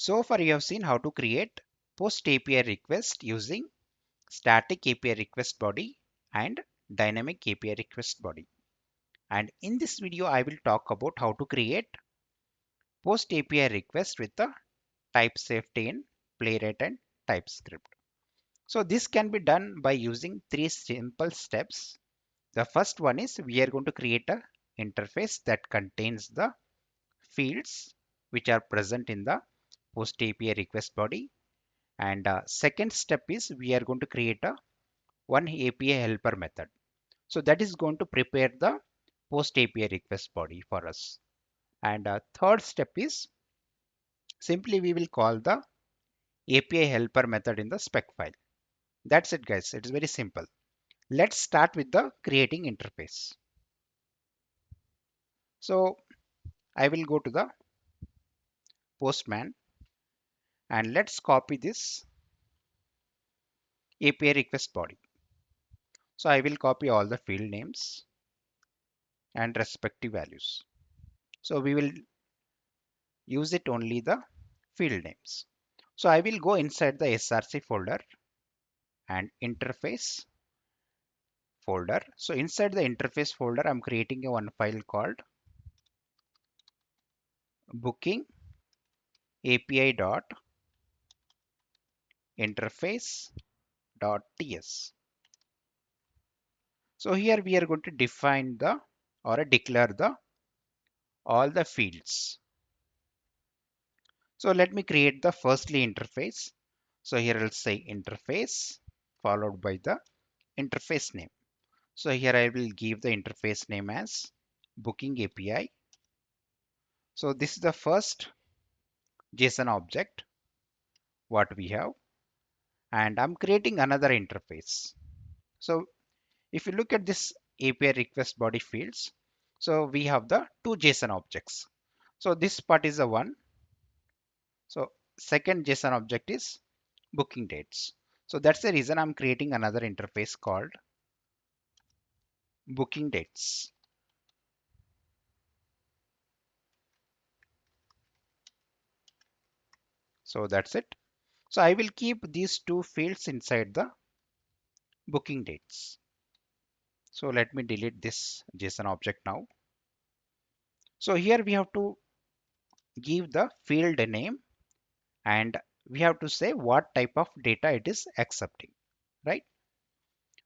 So far you have seen how to create post API request using static API request body and dynamic API request body. And in this video, I will talk about how to create post API request with the TypeSafety in Playwright and TypeScript. So this can be done by using three simple steps. The first one is we are going to create a interface that contains the fields which are present in the post API request body. And second step is we are going to create a one API helper method. So that is going to prepare the post API request body for us. And third step is simply we will call the API helper method in the spec file. That's it, guys. It is very simple. Let's start with the creating interface. So I will go to the Postman and let's copy this API request body. So I will copy all the field names and respective values. So we will use it only the field names. So I will go inside the src folder and interface folder. So inside the interface folder, I'm creating a one file called booking api.interface.ts. So here we are going to define the or declare the all the fields. So let me create the firstly interface. So here I'll say interface followed by the interface name. So here I will give the interface name as booking API. So this is the first JSON object what we have, and I'm creating another interface. So if you look at this API request body fields, so we have the two JSON objects. So this part is the one. So second JSON object is booking dates. So that's the reason I'm creating another interface called booking dates. So that's it. So I will keep these two fields inside the booking dates. So let me delete this JSON object now. So here we have to give the field name and we have to say what type of data it is accepting, right?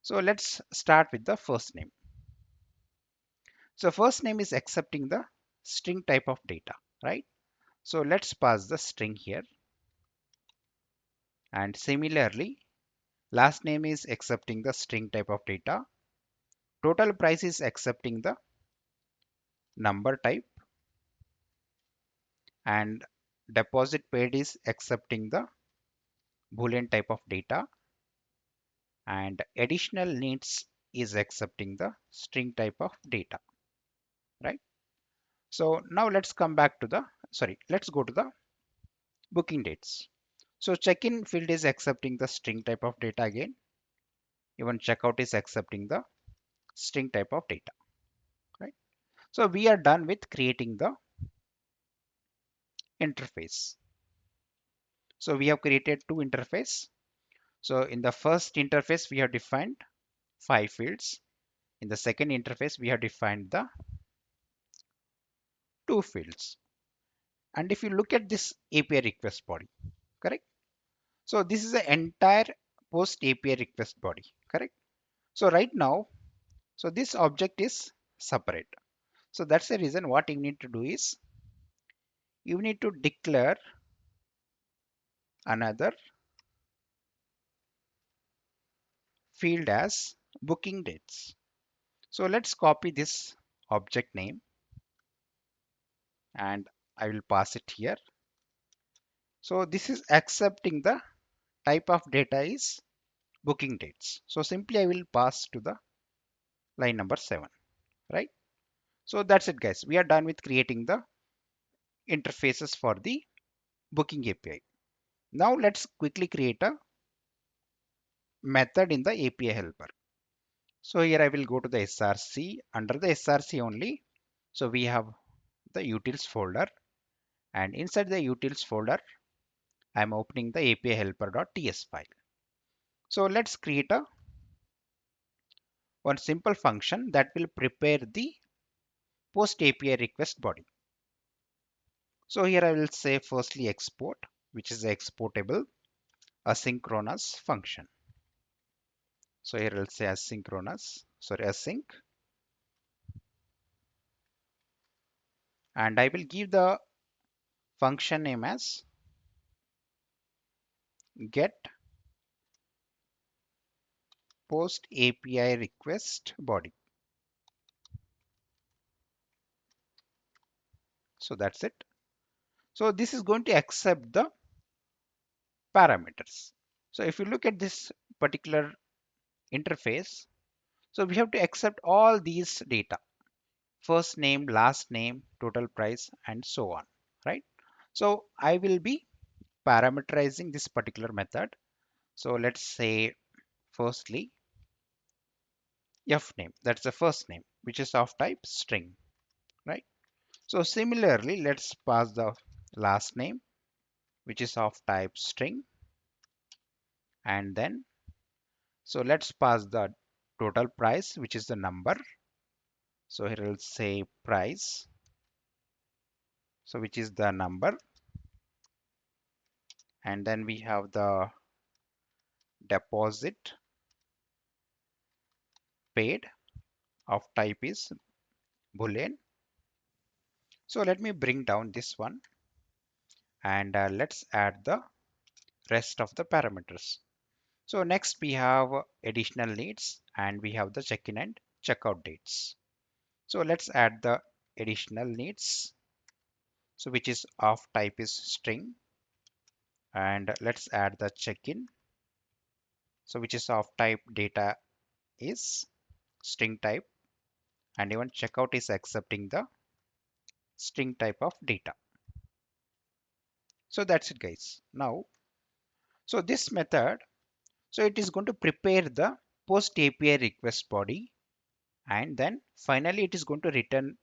So let's start with the first name. So first name is accepting the string type of data, right? So let's pass the string here. And similarly, last name is accepting the string type of data. Total price is accepting the number type. And deposit paid is accepting the Boolean type of data. And additional needs is accepting the string type of data, right? So now let's come back to the, let's go to the booking dates. So check-in field is accepting the string type of data again. Even checkout is accepting the string type of data, right? So we are done with creating the interface. So we have created two interface. So in the first interface, we have defined 5 fields. In the second interface, we have defined the 2 fields. And if you look at this API request body, correct? So this is the entire post API request body, correct? So right now, so this object is separate. So that's the reason what you need to do is you need to declare another field as booking dates. So let's copy this object name and I will pass it here. So this is accepting the type of data is booking dates. So simply I will pass to the line number 7, right? So that's it, guys. We are done with creating the interfaces for the booking API. Now let's quickly create a method in the API helper. So here I will go to the src. Under the src only, so we have the utils folder, and inside the utils folder I'm opening the API helper.ts file. So let's create a one simple function that will prepare the post API request body. So here I will say firstly export, which is the exportable asynchronous function. So here I'll say async, and I will give the function name as get post API request body. So that's it. So this is going to accept the parameters. So if you look at this particular interface, so we have to accept all these data: first name, last name, total price, and so on, right? So I will be parameterizing this particular method. So let's say firstly f name, that's the first name, which is of type string, right? So similarly, let's pass the last name, which is of type string, and then so let's pass the total price, which is the number. So here we'll say price, so which is the number, and then we have the deposit paid of type is boolean. So let me bring down this one, and let's add the rest of the parameters. So next we have additional needs, and we have the check-in and checkout dates. So let's add the additional needs, so which is of type is string, and let's add the check-in, so which is of type data is string type, and even checkout is accepting the string type of data. So that's it, guys. Now, so this method, so it is going to prepare the post API request body, and then finally it is going to return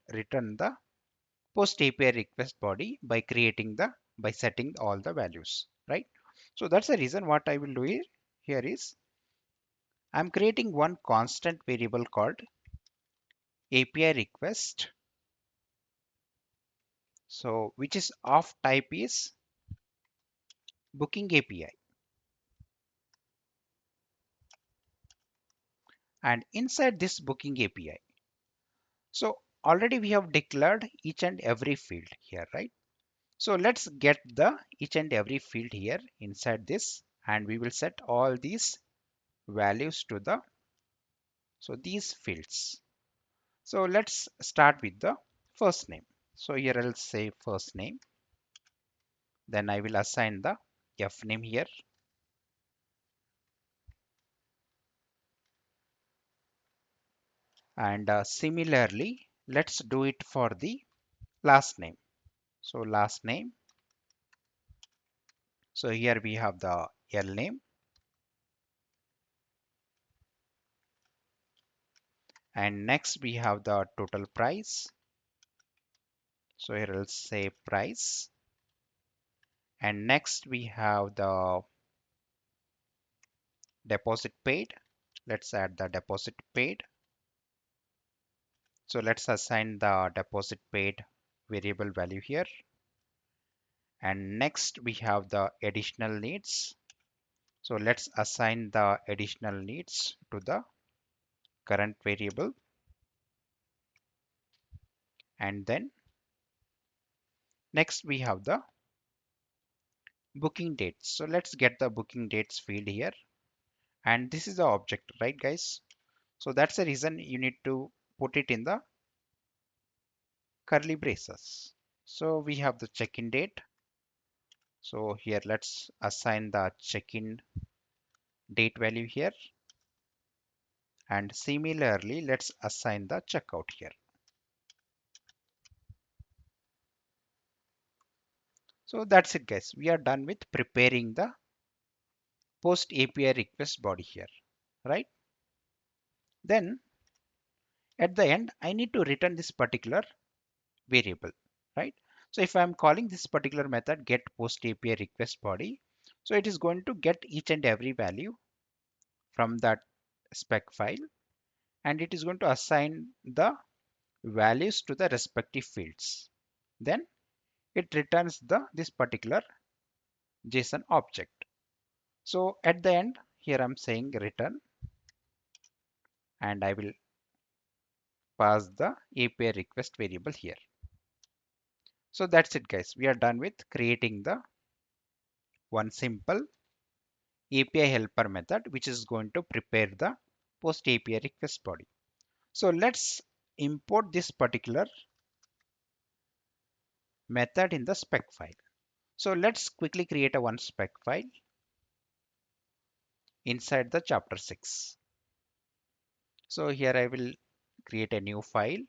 the post API request body by creating the by setting all the values, right? So that's the reason what I will do here is I'm creating one constant variable called API request, so which is of type is booking API, and inside this booking API, so already we have declared each and every field here, right? So let's get the each and every field here inside this, and we will set all these values to the so these fields. So let's start with the first name. So here I'll say first name, then I will assign the f name here, and similarly let's do it for the last name. So last name, so here we have the L name, and next we have the total price. So here I'll say price, and next we have the deposit paid. Let's add the deposit paid. So let's assign the deposit paid variable value here, and next we have the additional needs. So let's assign the additional needs to the current variable, and then next we have the booking dates. So let's get the booking dates field here, and this is the object, right, guys? So that's the reason you need to put it in the curly braces. So we have the check-in date. So here let's assign the check-in date value here, and similarly let's assign the checkout here. So that's it, guys. We are done with preparing the post API request body here, right? Then at the end I need to return this particular variable, right? So if I'm calling this particular method get post API request body, So it is going to get each and every value from that spec file, and it is going to assign the values to the respective fields. Then it returns this particular JSON object. So at the end here I'm saying return, and I will pass the API request variable here. So that's it guys. We are done with creating the one simple API helper method which is going to prepare the post API request body. So let's import this particular method in the spec file. So let's quickly create a one spec file inside the chapter 6. So here I will create a new file.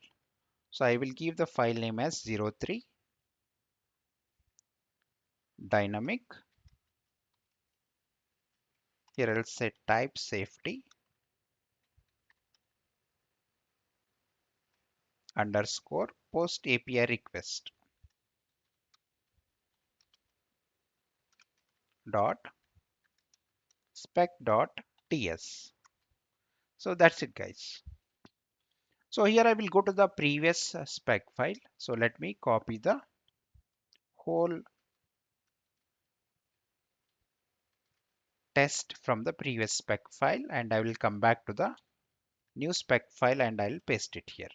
So I will give the file name as 03 dynamic. Here I'll say TypeSafety underscore post API request dot spec dot ts. So that's it guys. So here I will go to the previous spec file. So let me copy the whole test from the previous spec file, and I will come back to the new spec file and I'll paste it here.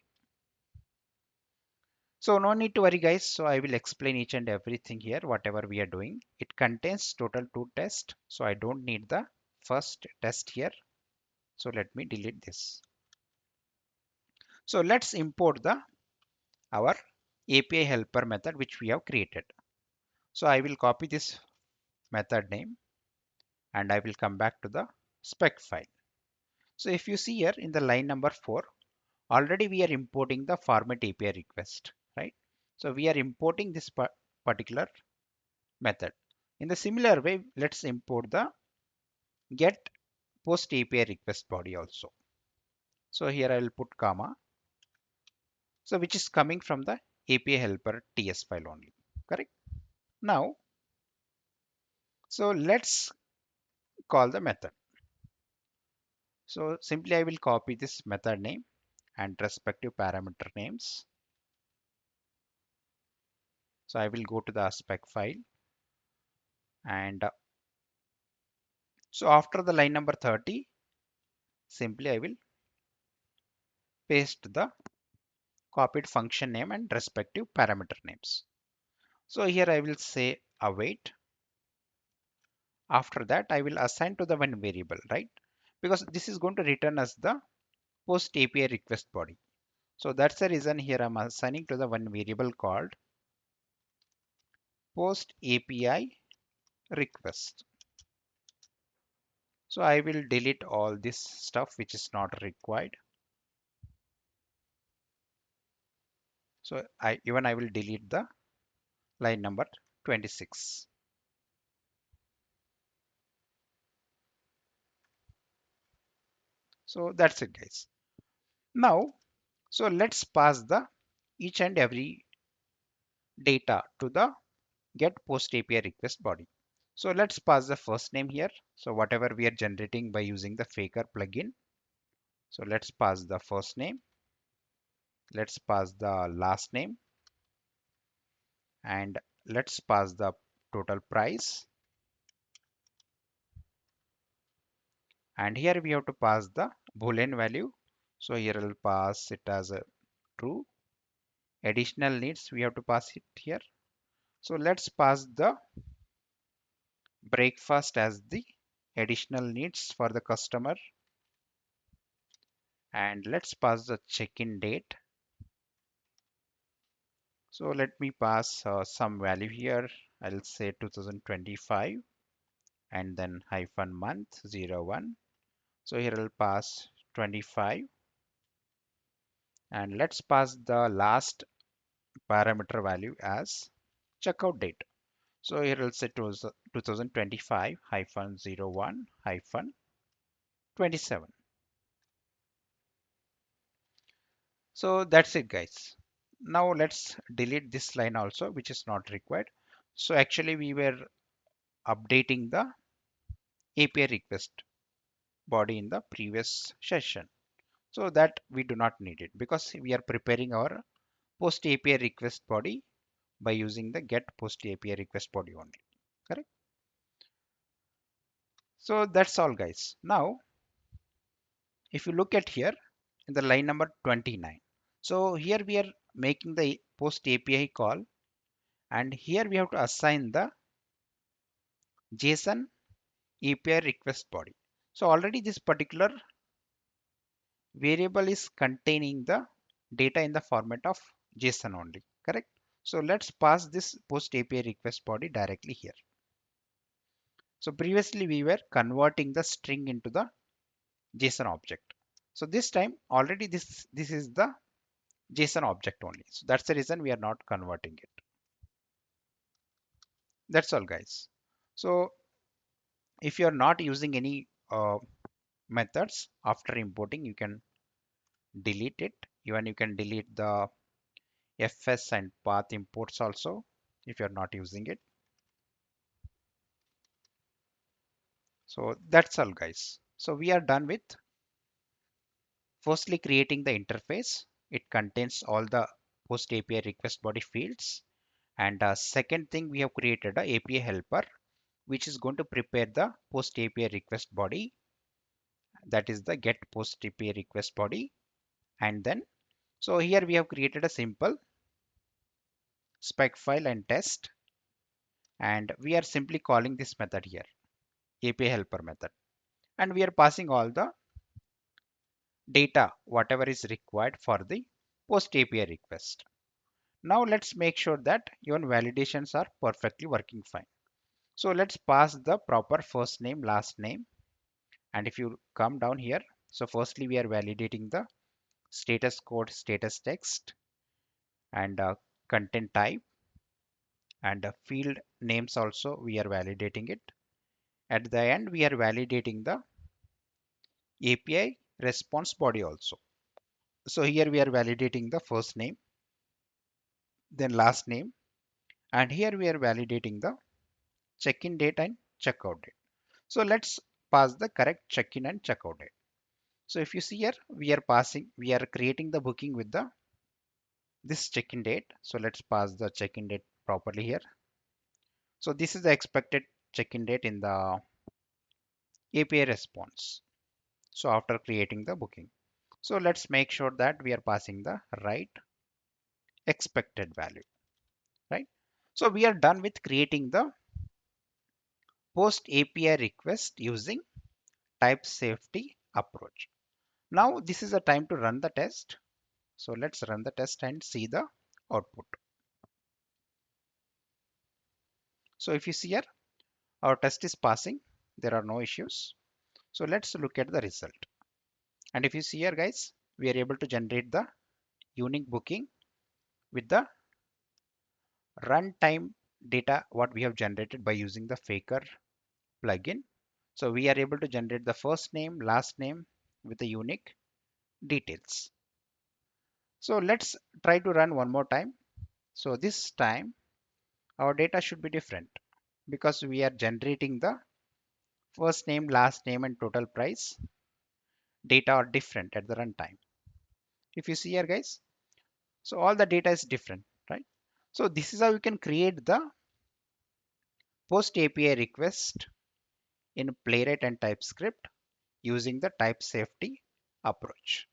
So no need to worry guys. So I will explain each and everything here, whatever we are doing. It contains total 2 tests. So I don't need the first test here. So let me delete this. So let's import our API helper method which we have created. So I will copy this method name and I will come back to the spec file. So if you see here in the line number 4, already we are importing the format API request, right? So we are importing this particular method. In the similar way, let's import the get post API request body also. So here I will put comma. So which is coming from the API helper TS file only, correct? Now, so let's call the method. So simply I will copy this method name and respective parameter names. So I will go to the spec file, and so after the line number 30, simply I will paste the copied function name and respective parameter names. So here I will say await. After that, I will assign to the one variable, right? Because this is going to return as the post API request body. So that's the reason here I'm assigning to the one variable called post API request. So I will delete all this stuff which is not required. So I will delete the line number 26. So that's it guys. Now, so let's pass the each and every data to the get post API request body. So let's pass the first name here. So whatever we are generating by using the faker plugin. So let's pass the first name. Let's pass the last name, and let's pass the total price. And here we have to pass the Boolean value. So here I'll pass it as a true. Additional needs we have to pass it here. So let's pass the breakfast as the additional needs for the customer, and let's pass the check-in date. So let me pass some value here. I'll say 2025 and then hyphen month 01. So here I'll pass 25, and let's pass the last parameter value as checkout date. So here I'll say 2025 hyphen 01 hyphen 27. So that's it guys. Now let's delete this line also which is not required. So actually we were updating the API request body in the previous session. So that we do not need it because we are preparing our post API request body by using the get post API request body only. Correct? So that's all guys. Now, if you look at here in the line number 29. So here we are making the post API call, and here we have to assign the JSON API request body. So already this particular variable is containing the data in the format of JSON only, correct? So let's pass this post API request body directly here. So previously we were converting the string into the JSON object. So this time already this is the JSON object only. So that's the reason we are not converting it. That's all guys. So if you are not using any methods after importing, you can delete it. Even you can delete the fs and path imports also if you're not using it. So that's all guys. So we are done with firstly creating the interface. It contains all the post API request body fields, and second thing, we have created a API helper which is going to prepare the post API request body, that is the get post API request body. And then so here we have created a simple spec file and test, and we are simply calling this method here, API helper method, and we are passing all the data whatever is required for the post API request. Now let's make sure that even validations are perfectly working fine. So let's pass the proper first name, last name, and if you come down here, so firstly we are validating the status code, status text, and content type, and field names also we are validating it. At the end we are validating the API response body also. So here we are validating the first name, then last name, and here we are validating the check-in date and checkout date. So let's pass the correct check-in and checkout date. So if you see here, we are creating the booking with the this check-in date. So let's pass the check-in date properly here. So this is the expected check-in date in the API response. So after creating the booking. So let's make sure that we are passing the right expected value, right? So we are done with creating the post API request using TypeSafety approach. Now this is the time to run the test. So let's run the test and see the output. So if you see here, our test is passing. There are no issues. So let's look at the result. And if you see here guys, we are able to generate the unique booking with the runtime data what we have generated by using the Faker plugin. So we are able to generate the first name, last name with the unique details. So let's try to run one more time. So this time our data should be different because we are generating the first name, last name, and total price data are different at the runtime. If you see here guys, so all the data is different, right? So this is how you can create the post API request in Playwright and TypeScript using the TypeSafety approach.